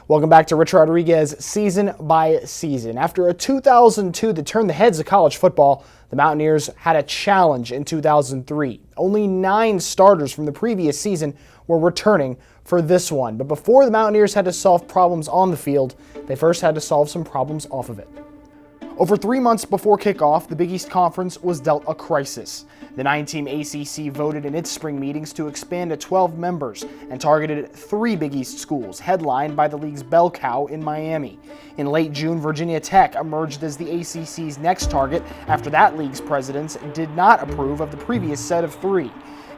Welcome back to Rich Rodriguez Season by Season. After a 2002 that turned the heads of college football, the Mountaineers had a challenge in 2003. Only 9 starters from the previous season were returning for this one. But before the Mountaineers had to solve problems on the field, they first had to solve some problems off of it. Over 3 months before kickoff, the Big East Conference was dealt a crisis. The 9-team ACC voted in its spring meetings to expand to 12 members and targeted 3 Big East schools, headlined by the league's bell cow in Miami. In late June, Virginia Tech emerged as the ACC's next target after that league's presidents did not approve of the previous set of 3.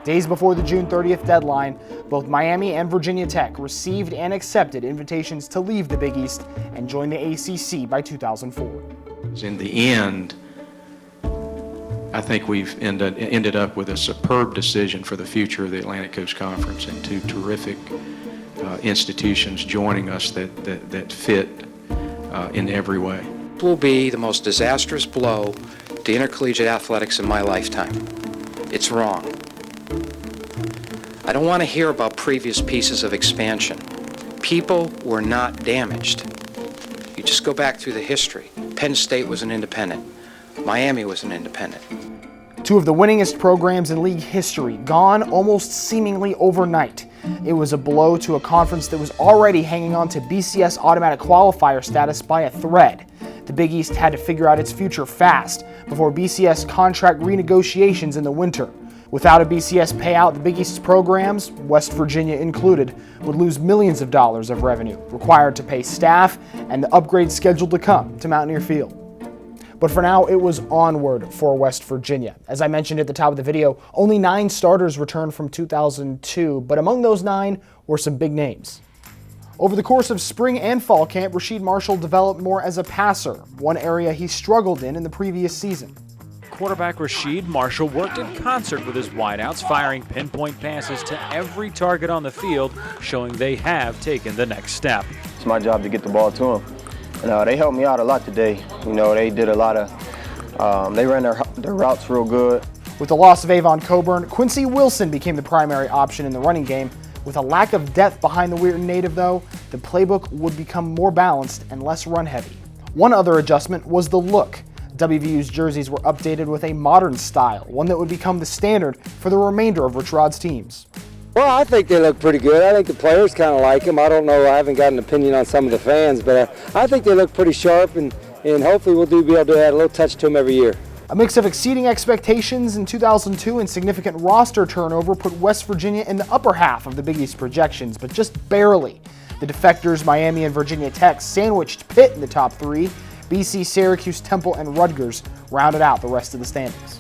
Days before the June 30th deadline, both Miami and Virginia Tech received and accepted invitations to leave the Big East and join the ACC by 2004. In the end, I think we've ended up with a superb decision for the future of the Atlantic Coast Conference and 2 terrific institutions joining us that fit in every way. It will be the most disastrous blow to intercollegiate athletics in my lifetime. It's wrong. I don't want to hear about previous pieces of expansion. People were not damaged. You just go back through the history. Penn State was an independent. Miami was an independent. 2 of the winningest programs in league history gone almost seemingly overnight. It was a blow to a conference that was already hanging on to BCS automatic qualifier status by a thread. The Big East had to figure out its future fast before BCS contract renegotiations in the winter. Without a BCS payout, the Big East's programs, West Virginia included, would lose millions of dollars of revenue required to pay staff and the upgrades scheduled to come to Mountaineer Field. But for now, it was onward for West Virginia. As I mentioned at the top of the video, only 9 starters returned from 2002, but among those 9 were some big names. Over the course of spring and fall camp, Rasheed Marshall developed more as a passer, one area he struggled in the previous season. Quarterback Rasheed Marshall worked in concert with his wideouts, firing pinpoint passes to every target on the field, showing they have taken the next step. It's my job to get the ball to them. And they helped me out a lot today. You know, they did a lot of, they ran their routes real good. With the loss of Avon Coburn, Quincy Wilson became the primary option in the running game. With a lack of depth behind the Wheaton native, though, the playbook would become more balanced and less run-heavy. One other adjustment was the look. WVU's jerseys were updated with a modern style, one that would become the standard for the remainder of Rich Rod's teams. Well, I think they look pretty good. I think the players kind of like them. I don't know, I haven't got an opinion on some of the fans, but I think they look pretty sharp, and hopefully we'll be able to add a little touch to them every year. A mix of exceeding expectations in 2002 and significant roster turnover put West Virginia in the upper half of the Big East projections, but just barely. The defectors, Miami and Virginia Tech, sandwiched Pitt in the top 3. BC, Syracuse, Temple, and Rutgers rounded out the rest of the standings.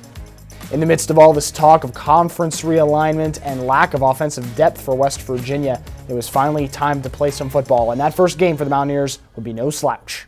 In the midst of all this talk of conference realignment and lack of offensive depth for West Virginia, it was finally time to play some football, and that first game for the Mountaineers would be no slouch.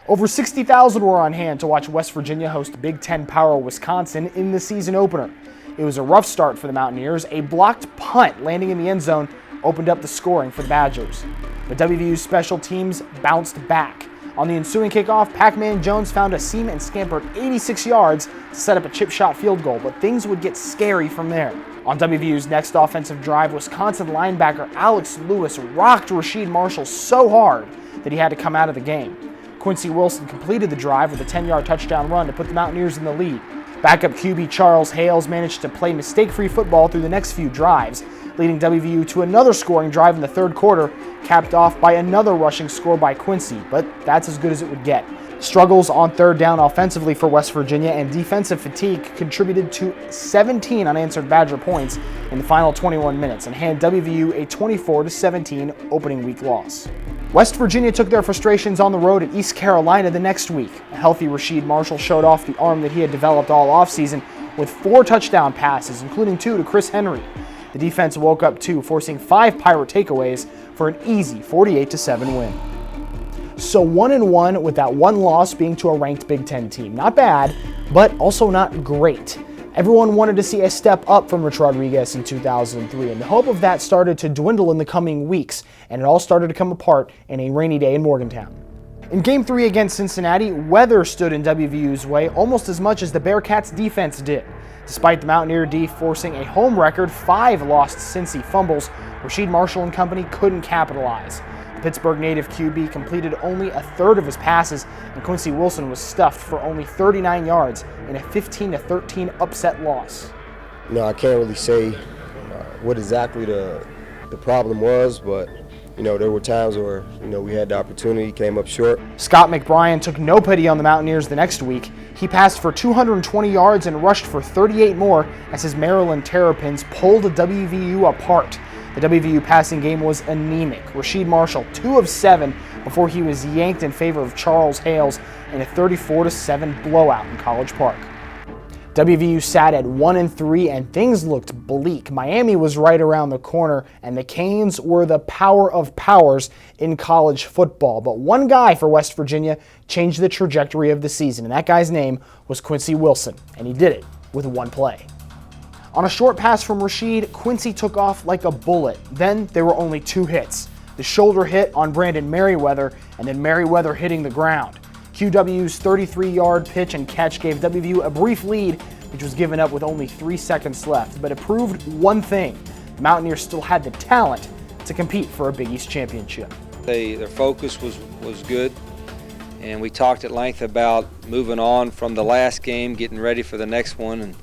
Over 60,000 were on hand to watch West Virginia host Big Ten power Wisconsin in the season opener. It was a rough start for the Mountaineers. A blocked punt landing in the end zone opened up the scoring for the Badgers. But WVU's special teams bounced back. On the ensuing kickoff, Pac-Man Jones found a seam and scampered 86 yards to set up a chip shot field goal, but things would get scary from there. On WVU's next offensive drive, Wisconsin linebacker Alex Lewis rocked Rasheed Marshall so hard that he had to come out of the game. Quincy Wilson completed the drive with a 10-yard touchdown run to put the Mountaineers in the lead. Backup QB Charles Hales managed to play mistake-free football through the next few drives, leading WVU to another scoring drive in the third quarter, capped off by another rushing score by Quincy, but that's as good as it would get. Struggles on third down offensively for West Virginia and defensive fatigue contributed to 17 unanswered Badger points in the final 21 minutes and handed WVU a 24-17 opening week loss. West Virginia took their frustrations on the road at East Carolina the next week. A healthy Rasheed Marshall showed off the arm that he had developed all offseason with 4 touchdown passes, including 2 to Chris Henry. The defense woke up too, forcing 5 Pirate takeaways for an easy 48-7 win. So 1-1 with that one loss being to a ranked Big Ten team. Not bad, but also not great. Everyone wanted to see a step up from Rich Rodriguez in 2003, and the hope of that started to dwindle in the coming weeks, and it all started to come apart in a rainy day in Morgantown. In Game 3 against Cincinnati, weather stood in WVU's way almost as much as the Bearcats' defense did. Despite the Mountaineer D forcing a home record 5 lost Cincy fumbles, Rasheed Marshall and company couldn't capitalize. The Pittsburgh native QB completed only a third of his passes, and Quincy Wilson was stuffed for only 39 yards in a 15-13 upset loss. I can't really say what exactly the problem was, but there were times where we had the opportunity, came up short. Scott McBrien took no pity on the Mountaineers the next week. He passed for 220 yards and rushed for 38 more as his Maryland Terrapins pulled WVU apart. The WVU passing game was anemic. Rasheed Marshall, 2 of 7 before he was yanked in favor of Charles Hales in a 34-7 blowout in College Park. WVU sat at 1-3 and things looked bleak. Miami was right around the corner and the Canes were the power of powers in college football. But one guy for West Virginia changed the trajectory of the season, and that guy's name was Quincy Wilson, and he did it with one play. On a short pass from Rasheed, Quincy took off like a bullet. Then there were only 2 hits. The shoulder hit on Brandon Merriweather, and then Merriweather hitting the ground. QW's 33-yard pitch and catch gave WVU a brief lead, which was given up with only 3 seconds left. But it proved one thing: the Mountaineers still had the talent to compete for a Big East championship. Their focus was good, and we talked at length about moving on from the last game, getting ready for the next one,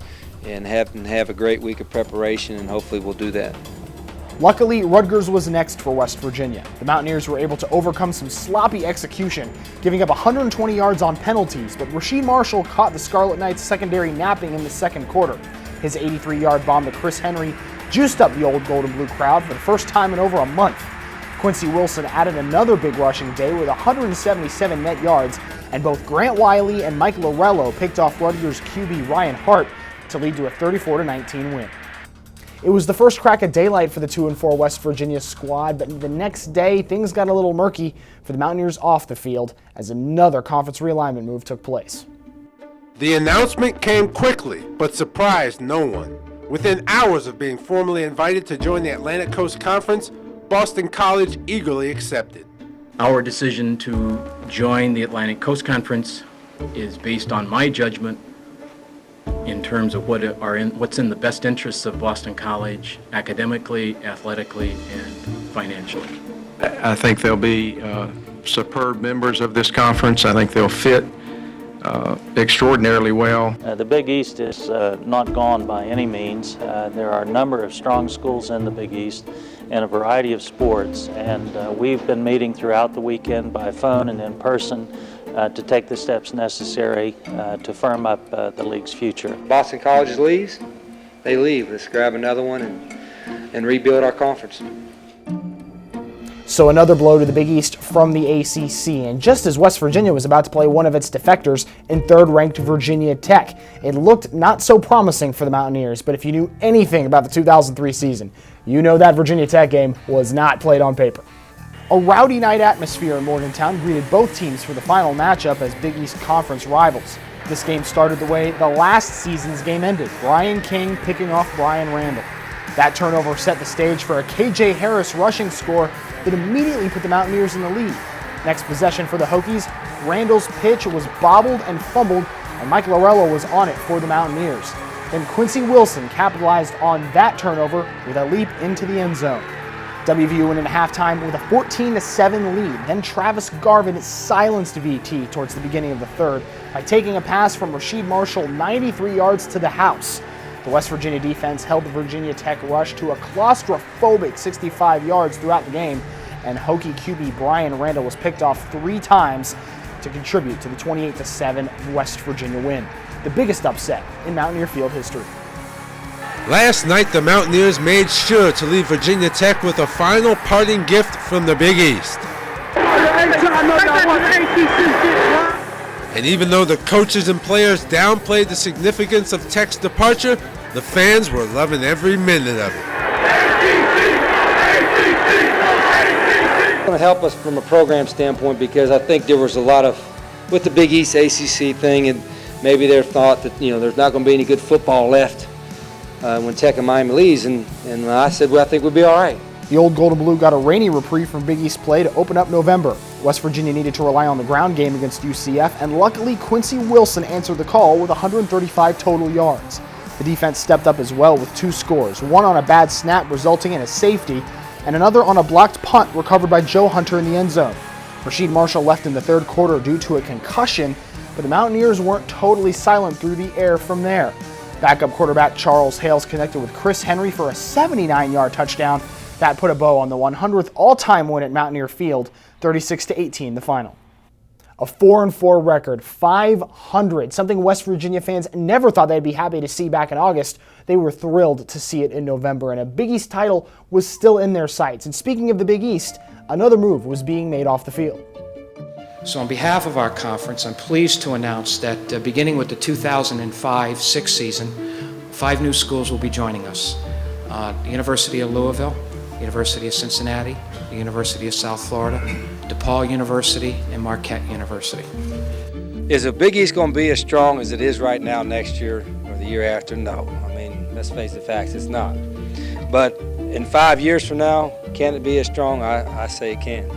and have a great week of preparation, and hopefully we'll do that. Luckily, Rutgers was next for West Virginia. The Mountaineers were able to overcome some sloppy execution, giving up 120 yards on penalties, but Rasheed Marshall caught the Scarlet Knights secondary napping in the second quarter. His 83-yard bomb to Chris Henry juiced up the old gold and blue crowd for the first time in over a month. Quincy Wilson added another big rushing day with 177 net yards, and both Grant Wiley and Mike Lorello picked off Rutgers QB Ryan Hart to lead to a 34-19 win. It was the first crack of daylight for the 2-4 West Virginia squad, but the next day things got a little murky for the Mountaineers off the field as another conference realignment move took place. The announcement came quickly, but surprised no one. Within hours of being formally invited to join the Atlantic Coast Conference, Boston College eagerly accepted. Our decision to join the Atlantic Coast Conference is based on my judgment in terms of what's in the best interests of Boston College, academically, athletically, and financially. I think they'll be superb members of this conference. I think they'll fit extraordinarily well. The Big East is not gone by any means. There are a number of strong schools in the Big East and a variety of sports, and we've been meeting throughout the weekend by phone and in person to take the steps necessary to firm up the league's future. Boston College leaves, they leave. Let's grab another one and rebuild our conference. So another blow to the Big East from the ACC, and just as West Virginia was about to play one of its defectors in third-ranked Virginia Tech, it looked not so promising for the Mountaineers, but if you knew anything about the 2003 season, you know that Virginia Tech game was not played on paper. A rowdy night atmosphere in Morgantown greeted both teams for the final matchup as Big East Conference rivals. This game started the way the last season's game ended, Brian King picking off Brian Randall. That turnover set the stage for a KJ Harris rushing score that immediately put the Mountaineers in the lead. Next possession for the Hokies, Randall's pitch was bobbled and fumbled, and Mike Lorello was on it for the Mountaineers. Then Quincy Wilson capitalized on that turnover with a leap into the end zone. WVU went into halftime with a 14-7 lead. Then Travis Garvin silenced VT towards the beginning of the third by taking a pass from Rasheed Marshall 93 yards to the house. The West Virginia defense held the Virginia Tech rush to a claustrophobic 65 yards throughout the game, and Hokie QB Brian Randall was picked off 3 times to contribute to the 28-7 West Virginia win, the biggest upset in Mountaineer Field history. Last night, the Mountaineers made sure to leave Virginia Tech with a final parting gift from the Big East. And even though the coaches and players downplayed the significance of Tech's departure, the fans were loving every minute of it. It's going to help us from a program standpoint because I think there was a lot of, with the Big East ACC thing, and maybe they thought that there's not going to be any good football left when Tech and Miami leaves, and I said, well, I think we'll be all right. The old Gold and Blue got a rainy reprieve from Big East play to open up November. West Virginia needed to rely on the ground game against UCF, and luckily Quincy Wilson answered the call with 135 total yards. The defense stepped up as well with 2 scores, one on a bad snap resulting in a safety, and another on a blocked punt recovered by Joe Hunter in the end zone. Rasheed Marshall left in the third quarter due to a concussion, but the Mountaineers weren't totally silent through the air from there. Backup quarterback Charles Hales connected with Chris Henry for a 79-yard touchdown. That put a bow on the 100th all-time win at Mountaineer Field, 36-18 the final. A 4-4 record, 500, something West Virginia fans never thought they'd be happy to see back in August. They were thrilled to see it in November, and a Big East title was still in their sights. And speaking of the Big East, another move was being made off the field. So on behalf of our conference, I'm pleased to announce that beginning with the 2005-06 season, 5 new schools will be joining us. The University of Louisville, University of Cincinnati, the University of South Florida, DePaul University, and Marquette University. Is the Big East going to be as strong as it is right now next year or the year after? No. I mean, let's face the facts, it's not. But in 5 years from now, can it be as strong? I say it can.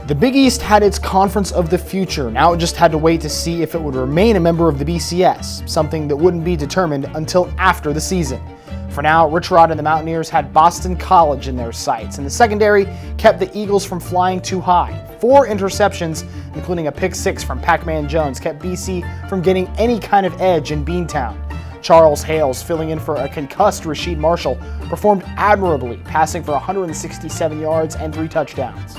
The Big East had its conference of the future. Now it just had to wait to see if it would remain a member of the BCS, something that wouldn't be determined until after the season. For now, Rich Rod and the Mountaineers had Boston College in their sights, and the secondary kept the Eagles from flying too high. 4 interceptions, including a pick 6 from Pac-Man Jones, kept BC from getting any kind of edge in Beantown. Charles Hales, filling in for a concussed Rasheed Marshall, performed admirably, passing for 167 yards and 3 touchdowns.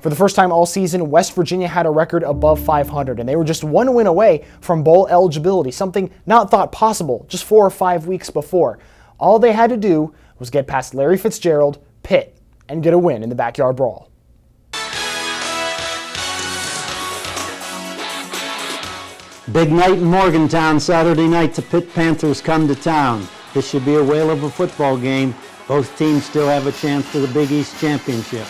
For the first time all season, West Virginia had a record above 500, and they were just 1 win away from bowl eligibility, something not thought possible just 4 or 5 weeks before. All they had to do was get past Larry Fitzgerald, Pitt, and get a win in the backyard brawl. Big night in Morgantown Saturday night. The Pitt Panthers come to town. This should be a whale of a football game. Both teams still have a chance for the Big East Championship.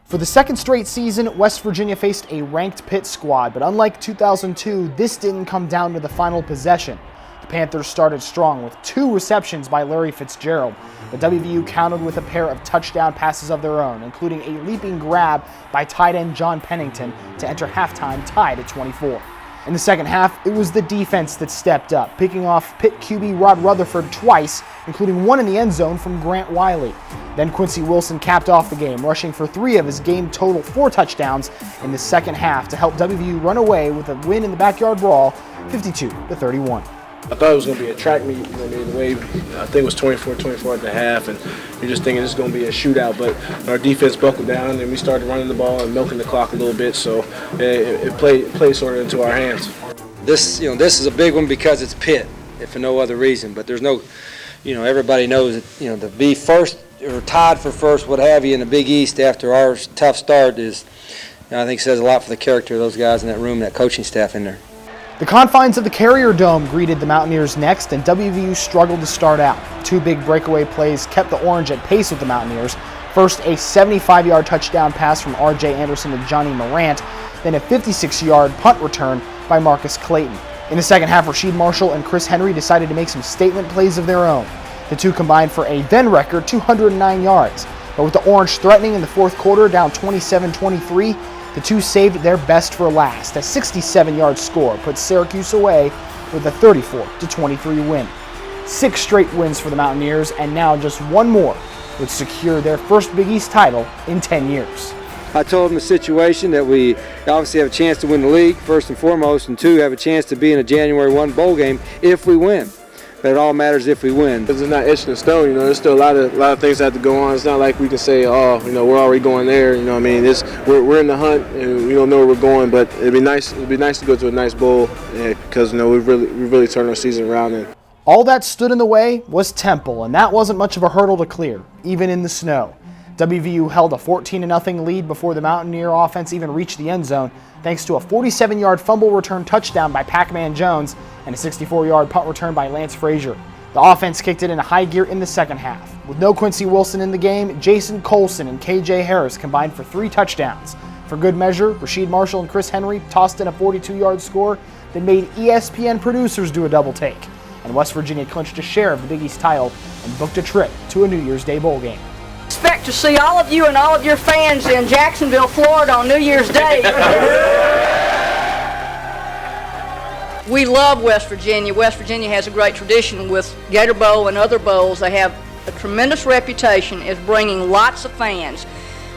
For the second straight season, West Virginia faced a ranked Pitt squad, but unlike 2002, this didn't come down to the final possession. The Panthers started strong with 2 receptions by Larry Fitzgerald, but WVU countered with a pair of touchdown passes of their own, including a leaping grab by tight end John Pennington to enter halftime tied at 24. In the second half, it was the defense that stepped up, picking off Pitt QB Rod Rutherford twice, including 1 in the end zone from Grant Wiley. Then Quincy Wilson capped off the game, rushing for 3 of his game total 4 touchdowns in the second half to help WVU run away with a win in the backyard brawl, 52-31. I thought it was going to be a track meet, the way I think it was 24 at the half, and you're just thinking it's going to be a shootout, but our defense buckled down and we started running the ball and milking the clock a little bit, so it played sort of into our hands. This is a big one because it's Pitt, if for no other reason, but there's no, everybody knows that, to be first or tied for first, what have you, in the Big East after our tough start is, I think says a lot for the character of those guys in that room, that coaching staff in there. The confines of the Carrier Dome greeted the Mountaineers next, and WVU struggled to start out. 2 big breakaway plays kept the Orange at pace with the Mountaineers. First, a 75-yard touchdown pass from R.J. Anderson to Johnny Morant, then a 56-yard punt return by Marcus Clayton. In the second half, Rasheed Marshall and Chris Henry decided to make some statement plays of their own. The 2 combined for a then-record 209 yards. But with the Orange threatening in the fourth quarter, down 27-23, the 2 saved their best for last. A 67-yard score put Syracuse away with a 34-23 win. 6 straight wins for the Mountaineers, and now just 1 more would secure their first Big East title in 10 years. I told them the situation that we obviously have a chance to win the league, first and foremost, and 2, have a chance to be in a January 1 bowl game if we win. But it all matters if we win. Because it's not etched in stone, there's still a lot of things that have to go on. It's not like we can say, we're already going there. We're in the hunt and we don't know where we're going. But it'd be nice to go to a nice bowl because we've really turned our season around. And all that stood in the way was Temple, and that wasn't much of a hurdle to clear, even in the snow. WVU held a 14-0 lead before the Mountaineer offense even reached the end zone, thanks to a 47-yard fumble return touchdown by Pac-Man Jones and a 64-yard punt return by Lance Frazier. The offense kicked it into high gear in the second half. With no Quincy Wilson in the game, Jason Colson and KJ Harris combined for 3 touchdowns. For good measure, Rasheed Marshall and Chris Henry tossed in a 42-yard score that made ESPN producers do a double take. And West Virginia clinched a share of the Big East title and booked a trip to a New Year's Day bowl game. Expect to see all of you and all of your fans in Jacksonville, Florida on New Year's Day. We love West Virginia. West Virginia has a great tradition with Gator Bowl and other bowls. They have a tremendous reputation as bringing lots of fans.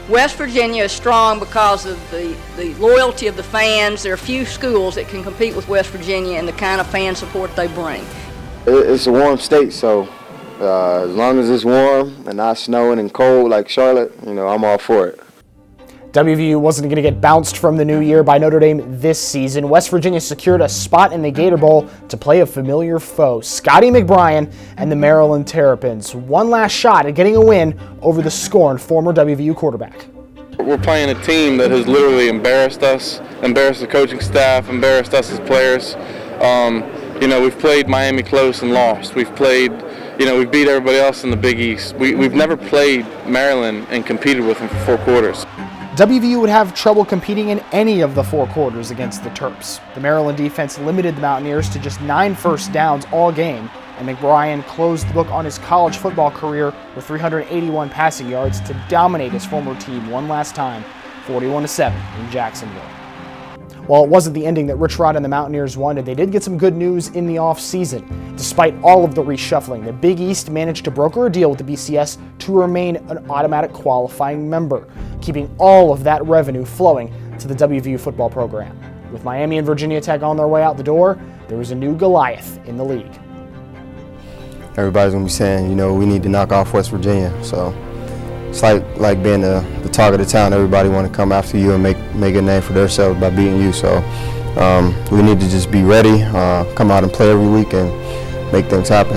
West Virginia is strong because of the loyalty of the fans. There are few schools that can compete with West Virginia and the kind of fan support they bring. It's a warm state, so as long as it's warm and not snowing and cold like Charlotte, you know, I'm all for it. WVU wasn't going to get bounced from the new year by Notre Dame this season. West Virginia secured a spot in the Gator Bowl to play a familiar foe, Scotty McBrien and the Maryland Terrapins. One last shot at getting a win over the scorned former WVU quarterback. We're playing a team that has literally embarrassed us, embarrassed the coaching staff, embarrassed us as players. You know, we've played Miami close and lost. We've played, you know, we've beat everybody else in the Big East. We've never played Maryland and competed with them for 4 quarters. WVU would have trouble competing in any of the 4 quarters against the Terps. The Maryland defense limited the Mountaineers to just 9 first downs all game, and McBrien closed the book on his college football career with 381 passing yards to dominate his former team one last time, 41-7 in Jacksonville. While it wasn't the ending that Rich Rod and the Mountaineers wanted, they did get some good news in the offseason. Despite all of the reshuffling, the Big East managed to broker a deal with the BCS to remain an automatic qualifying member, keeping all of that revenue flowing to the WVU football program. With Miami and Virginia Tech on their way out the door, there is a new Goliath in the league. Everybody's going to be saying, you know, we need to knock off West Virginia, so it's like being the talk of the town. Everybody want to come after you and make a name for themselves by beating you. So we need to just be ready, come out and play every week and make things happen.